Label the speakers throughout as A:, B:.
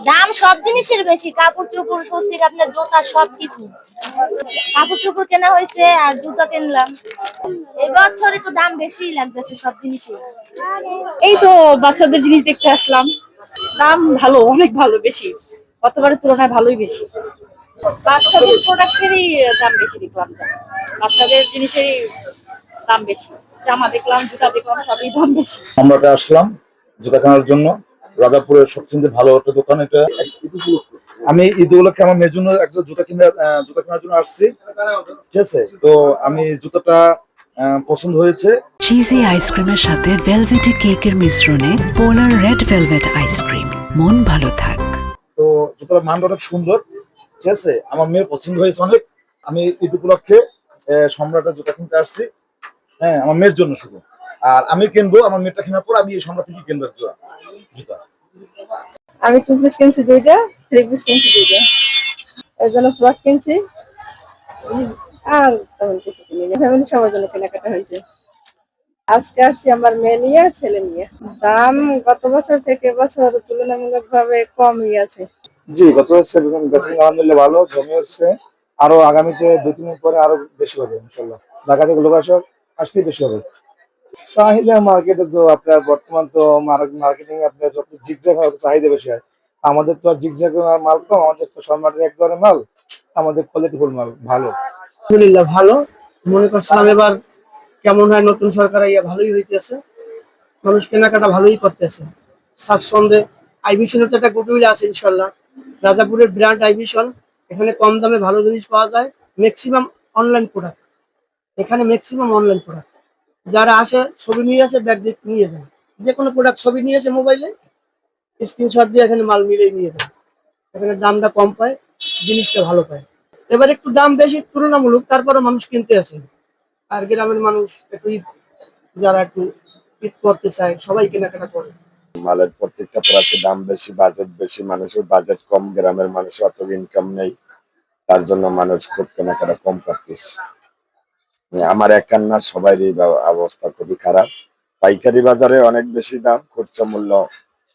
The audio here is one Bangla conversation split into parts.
A: দাম সব জিনিসের বেশি, কাপড় চোপড় স্বস্তিক আপনার জুতা সবকিছু। কাপড় চোপড় কেনা হয়েছে আর জুতা কিনলাম। এবছর একটু দাম বেশি লাগতেছে সব জিনিসের।
B: এই তো বাচ্চাদের জিনিস দেখতে আসলাম, দাম ভালো, অনেক ভালো, বেশি, গতবারের তুলনায় ভালোই বেশি। বাচ্চাদের প্রোডাক্টেরই দাম বেশি দেখলাম, বাচ্চাদের জিনিসেরই দাম বেশি। জামা দেখলাম, জুতা দেখলাম, সবই দাম বেশি।
C: আমরা আসলাম জুতা কেনার জন্য রাজাপুরের সবচেয়ে ভালো একটা দোকান এটা। আমি ঈদ উপলক্ষে আমার মেয়ের জন্য একটা জুতা কেনার জন্য আসছি, ঠিক আছে? তো আমি জুতাটা পছন্দ হয়েছে।
D: চিজি আইসক্রিমের সাথে ভেলভেটি কেকের মিশ্রণে পোলার রেড ভেলভেট আইসক্রিম, মন ভালো থাক।
C: তো জুতার মানটা অনেক সুন্দর, ঠিক আছে? আমার মেয়ের পছন্দ হয়েছে অনেক। আমি ঈদ উপলক্ষে সম্রাটের জুতা কিনতে আসছি, হ্যাঁ, আমার মেয়ের জন্য শুধু। আর আমি কিনবো, আমার মেয়েটা কেনার পর আমি এই সম্রাট থেকে কিনবো জুতা।
B: আমি 2 পিস কিনছি 2টা, 3 পিস কিনছি 2টা, এর জন্য ফ্রক কিনছি। আর তেমন কিছু কিনিনি, ফ্যামিলি সবার জন্য কেনাকাটা হয়েছে। আজকে আসছি আমার মেয়ে নিয়ে আর ছেলে নিয়ে। দাম গত বছর থেকে এবছর তুলনামূলক ভাবে কমই আছে।
C: জি, গত বছর বেতন আলহামদুলিল্লাহ ভালো জমে হচ্ছে। আরো আগামীতে 2-3 দিন পরে আরো বেশি হবে ইনশাল্লাহ। ঢাকা থেকে লোক আসতে বেশি হবে। চাহিদা মার্কেটে তো আপনার বর্তমান তো মার্কেটিং আপনার যত জিগজ্যাগ হয় চাহিদা বেশি হয়। আমাদের তো আর জিগজ্যাগ মাল কম, আমাদের তো সম্রাটের এক ধরনের মাল, আমাদের কোয়ালিটিফুল মাল ভালো।
E: আলহামদুলিল্লাহ ভালো। মনে করছিলাম এবার কেমন হয়, নতুন সরকার আইয়া ভালোই হইতেছে, মানুষ কেনাকাটা ভালোই করতেছে স্বাচ্ছন্দ্যে। আইভিশনের তো একটা গুডউইল আছে ইনশাল্লাহ। রাজাপুরের ব্র্যান্ড আইভিশন, এখানে কম দামে ভালো জিনিস পাওয়া যায়। ম্যাক্সিমাম অনলাইন প্রোডাক্ট, এখানে ম্যাক্সিমাম অনলাইন প্রোডাক্ট। যারা আসে ছবি নিয়ে আসে, ব্যাগ দিয়ে নিয়ে যায়, যে কোনো প্রোডাক্ট ছবি নিয়ে আসে মোবাইলে, স্ক্রিনশট দিয়ে এখানে মাল মিলিয়ে নিয়ে যায়। এখানে দামটা কম পায়, জিনিসটা ভালো পায়। এবার একটু দাম বেশি তুলনামূলক, তারপরে মানুষ কিনতে আসে। আর গ্রামের মানুষ একটু যারা একটু ঈদ করতে চায় সবাই কেনাকাটা করে।
F: মালের প্রত্যেকটা প্রোডাক্টের দাম বেশি, বাজেট বেশি, মানুষের বাজেট কম, গ্রামের মানুষের অত ইনকাম নেই, তার জন্য মানুষ খুব কেনাকাটা কম করতেছে। আমার একার না, সবারই অবস্থা খুবই খারাপ। পাইকারি বাজারে অনেক বেশি দাম, খুচরা মূল্য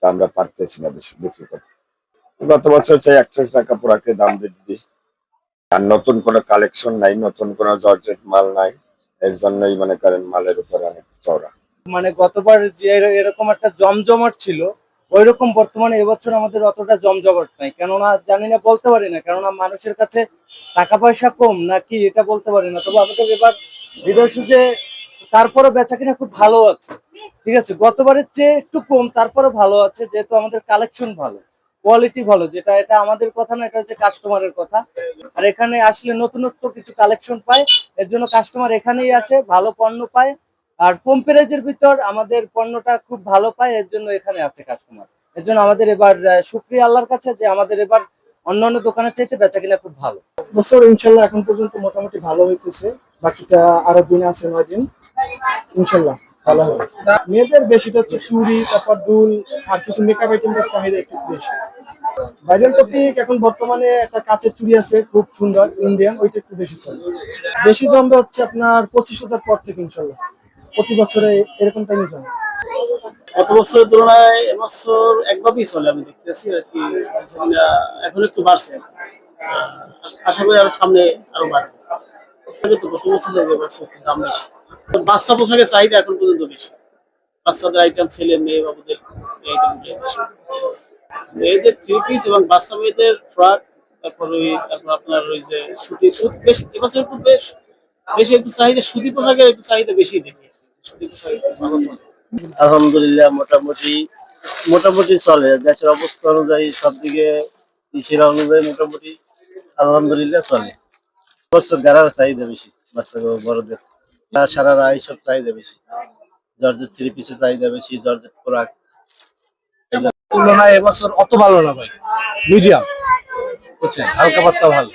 F: আমরা পারতেছি না বেশি বিক্রি করতে। গত বছর চাই 100 টাকা প্রোডাক্টের দাম বৃদ্ধি, আর নতুন কোনো কালেকশন নাই, নতুন কোনো জর্জেট মাল নাই, এর জন্যই মনে করেন মালের উপরে অনেক চড়া।
G: মানে গতবার যে এরকম একটা জমজমাট ছিল, ওইরকম বর্তমানে এবছর আমাদের অতটা জমজমাট নাই। কেননা জানি না, বলতে পারি না, কেননা মানুষের কাছে টাকা পয়সা কম নাকি এটা বলতে পারি না। তবে আমাদের এবার বিদেশে যে তারপরও বেচা কিনা খুব ভালো আছে, ঠিক আছে, গতবারের চেয়ে একটু কম, তারপরে ভালো আছে, যেহেতু আমাদের কালেকশন ভালো, কোয়ালিটি ভালো। যেটা এটা আমাদের কথা না, এটা হচ্ছে কাস্টমারের কথা। আর এখানে আসলে নতুনত্ব কিছু কালেকশন পায়, এর জন্য কাস্টমার এখানেই আসে, ভালো পণ্য পায়। আর কম প্রাইজের ভিতর আমাদের পণ্যটা খুব ভালো পায়, এর জন্য এখানে আছে কাস্টমার। এর জন্য আমাদের এবার শুকরিয়া আল্লাহর কাছে যে আমাদের এবার অন্যান্য দোকানের চাইতে বেচা কিনা খুব ভালো।
E: বছর ইনশাল্লাহ এখন পর্যন্ত মোটামুটি ভালো হইতেছে, বাকিটা আরো দিন আছে, 9 দিন, ইনশাল্লাহ ভালো হবে। মেয়েদের বেশিটা হচ্ছে চুড়ি, তারপর দুল, আর কিছু মেকআপ আইটেমের চাহিদা একটু বেশি। ভাইরাল টপিক এখন বর্তমানে একটা কাঁচের চুড়ি আছে খুব সুন্দর ইন্ডিয়ান, ওইটা একটু বেশি চলে। বেশি জমবে হচ্ছে আপনার 25,000 পর থেকে ইনশাল্লাহ, প্রতি বছরে এরকম টাইমে জমে।
H: গত বছরের তুলনায় এবছর একভাবেই চলে, আমি দেখতেছি আর কি। এখন একটু বাড়ছে, আশা করি আরো সামনে আরো বাড়বে। কিন্তু গত বছর দাম বেশি। বাচ্চা পোশাকের চাহিদা এখন পর্যন্ত বেশি, বাচ্চাদের আইটেম, ছেলে মেয়ে বাবুদের আইটেমটাই বেশি। মেয়েদের 3 পিস এবং বাচ্চা মেয়েদের ফ্রক, তারপর আপনার ওই যে সুতি বেশ এবছর একটু বেশি একটু চাহিদা, সুতি পোশাকের একটু চাহিদা বেশি দেখি। সুতি পোশাক ভালো চলে আলহামদুলিল্লাহ। মোটামুটি চলে, দেশের অবস্থা অনুযায়ী সব দিকে সেরা অনুযায়ী মোটামুটি আলহামদুলিল্লাহ চলে। বছর গাড়ার চাহিদা বেশি, বাচ্চা বড়দের সারারা এইসব চাহিদা বেশি, জর্জেট 3 পিসের চাহিদা বেশি, জর্জেট ফ্রক। তুলনায় এবছর অত ভালো না ভাই, মিডিয়াম, বুঝছেন, হালকা পাতলা ভালো।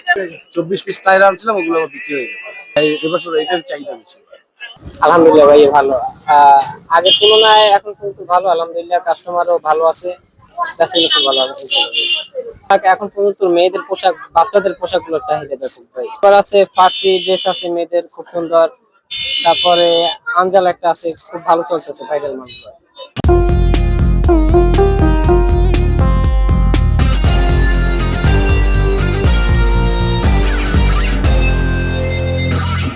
H: 24 পিস টায়ার আনছিলাম, ওগুলো আমার বিক্রি হয়ে গেছে। এবছর এটার চাহিদা বেশি।
I: আলহামদুলিল্লাহ ভাই ভালো, আগের তুলনায় এখন কিন্তু ভালো, আলহামদুলিল্লাহ, কাস্টমারও ভালো আছে, খুব ভালো আছে। এখন পর্যন্ত মেয়েদের পোশাক, বাচ্চাদের পোশাক গুলোর চাহিদা বেশি ভাই। এবার আছে ফার্সি ড্রেস আছে মেয়েদের খুব সুন্দর, তারপরে আঞ্জাল একটা আছে, খুব ভালো চলতেছে, ভাইরাল মানুষ।